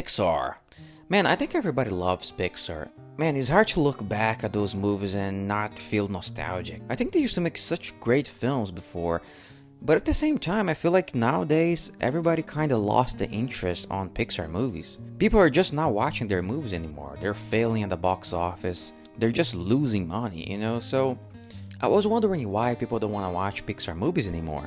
Pixar. Man, I think everybody loves Pixar. Man, it's hard to look back at those movies and not feel nostalgic. I think they used to make such great films before, but at the same time, I feel like nowadays, everybody kinda lost the interest on Pixar movies. People are just not watching their movies anymore. They're failing at the box office. They're just losing money. So I was wondering why people don't want to watch Pixar movies anymore.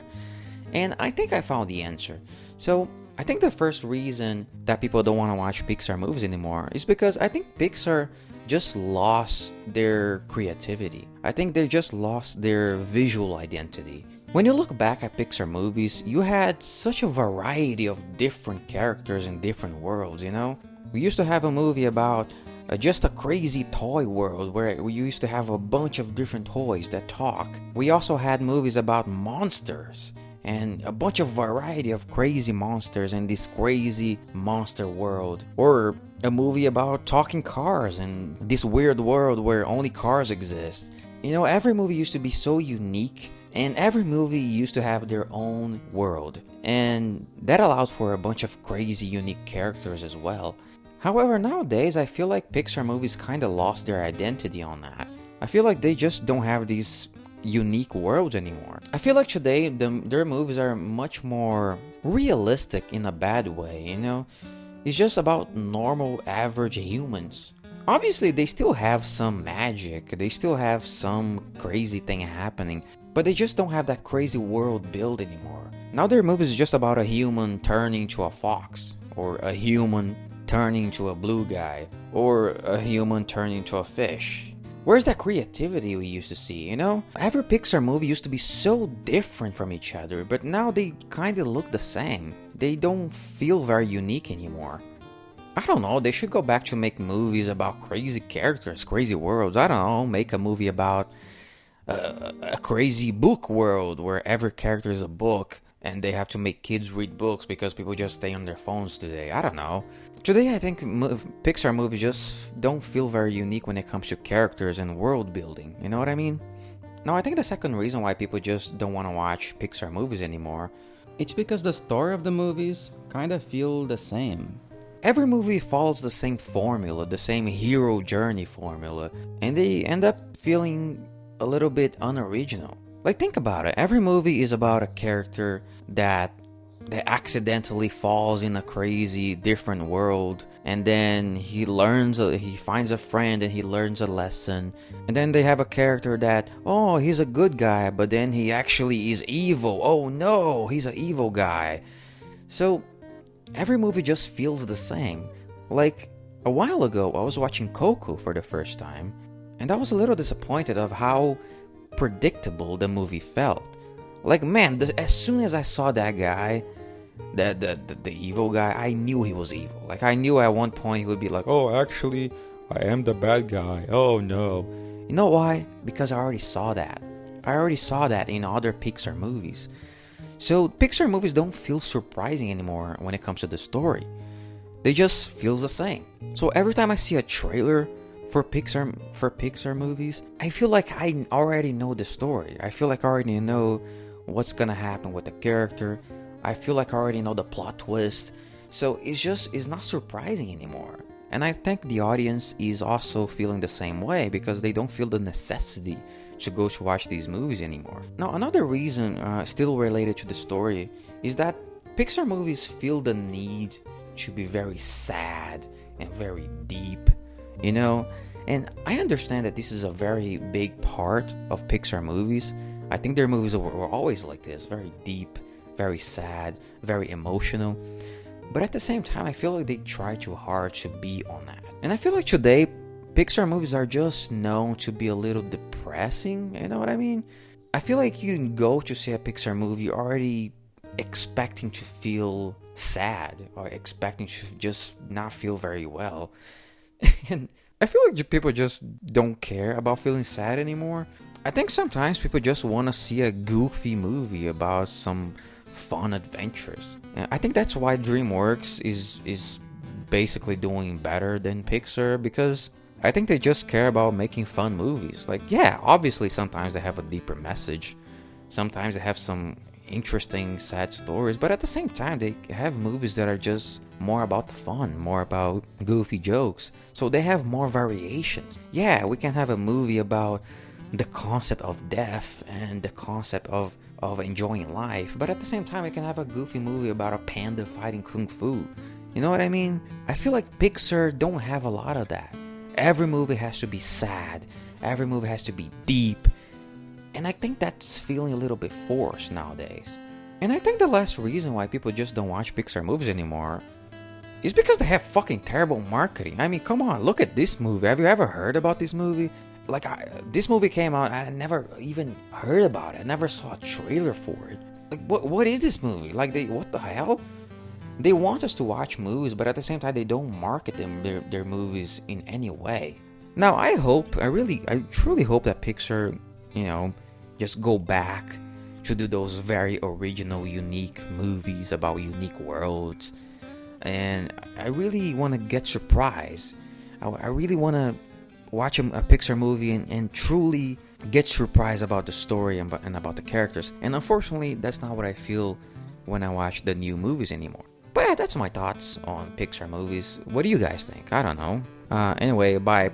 And I think I found the answer. So I think the first reason that people don't want to watch Pixar movies anymore is because I think Pixar just lost their creativity. I think they just lost their visual identity. When you look back at Pixar movies, you had such a variety of different characters in different worlds. We used to have a movie about just a crazy toy world where we used to have a bunch of different toys that talk. We also had movies about monsters and a bunch of variety of crazy monsters in this crazy monster world. Or a movie about talking cars in this weird world where only cars exist. Every movie used to be so unique, and every movie used to have their own world. And that allowed for a bunch of crazy unique characters as well. However, nowadays I feel like Pixar movies kinda lost their identity on that. I feel like they just don't have these unique worlds anymore. I feel like today their movies are much more realistic in a bad way. It's just about normal average humans. Obviously they still have some magic, they still have some crazy thing happening, but they just don't have that crazy world build anymore. Now their movies are just about a human turning to a fox, or a human turning to a blue guy, or a human turning to a fish. Where's that creativity we used to see? Every Pixar movie used to be so different from each other, but now they kinda look the same. They don't feel very unique anymore. I don't know, they should go back to make movies about crazy characters, crazy worlds. I don't know, make a movie about a crazy book world where every character is a book and they have to make kids read books because people just stay on their phones today. I don't know. Today I think Pixar movies just don't feel very unique when it comes to characters and world building. You know what I mean? Now I think the second reason why people just don't want to watch Pixar movies anymore, It's because the story of the movies kinda feel the same. every movie follows the same formula, the same hero journey formula, and they end up feeling a little bit unoriginal. Like, think about it. Every movie is about a character that accidentally falls in a crazy different world, and then he finds a friend and he learns a lesson. And then they have a character that, oh, he's a good guy, but then he actually is evil. Oh no, he's an evil guy. So every movie just feels the same. Like, a while ago I was watching Coco for the first time, and I was a little disappointed of how predictable the movie felt. Like, man, as soon as I saw that guy, the evil guy, I knew he was evil. Like, I knew at one point he would be like, oh, actually, I am the bad guy. Oh no. You know why? Because I already saw that. I already saw that in other Pixar movies. So Pixar movies don't feel surprising anymore when it comes to the story. They just feel the same. So every time I see a trailer for Pixar movies, I feel like I already know the story. I feel like I already know what's gonna happen with the character. I feel like I already know the plot twist. So it's not surprising anymore. And I think the audience is also feeling the same way because they don't feel the necessity to go to watch these movies anymore. Now, another reason, still related to the story, is that Pixar movies feel the need to be very sad and very deep. And I understand that this is a very big part of Pixar movies. I think their movies were always like this, very deep, very sad, very emotional. But at the same time, I feel like they try too hard to be on that. And I feel like today, Pixar movies are just known to be a little depressing, you know what I mean? I feel like you can go to see a Pixar movie already expecting to feel sad, or expecting to just not feel very well. And I feel like people just don't care about feeling sad anymore. I think sometimes people just want to see a goofy movie about some fun adventures. And I think that's why DreamWorks is basically doing better than Pixar, because I think they just care about making fun movies. Like, yeah, obviously sometimes they have a deeper message. Sometimes they have some interesting sad stories, but at the same time they have movies that are just more about the fun, more about goofy jokes. So they have more variations. Yeah, we can have a movie about the concept of death and the concept of enjoying life, but at the same time, we can have a goofy movie about a panda fighting kung fu. You know what I mean? I feel like Pixar don't have a lot of that. Every movie has to be sad. Every movie has to be deep. And I think that's feeling a little bit forced nowadays. And I think the last reason why people just don't watch Pixar movies anymore is because they have fucking terrible marketing. I mean, come on, look at this movie. Have you ever heard about this movie? Like, this movie came out and I never even heard about it. I never saw a trailer for it. Like, what is this movie? Like, what the hell? They want us to watch movies, but at the same time, they don't market their movies in any way. Now, I truly hope that Pixar, just go back to do those very original, unique movies about unique worlds. And I really want to get surprised. I really want to watch a Pixar movie and truly get surprised about the story and about the characters. And unfortunately, that's not what I feel when I watch the new movies anymore. But yeah, that's my thoughts on Pixar movies. What do you guys think? I don't know. Anyway, bye.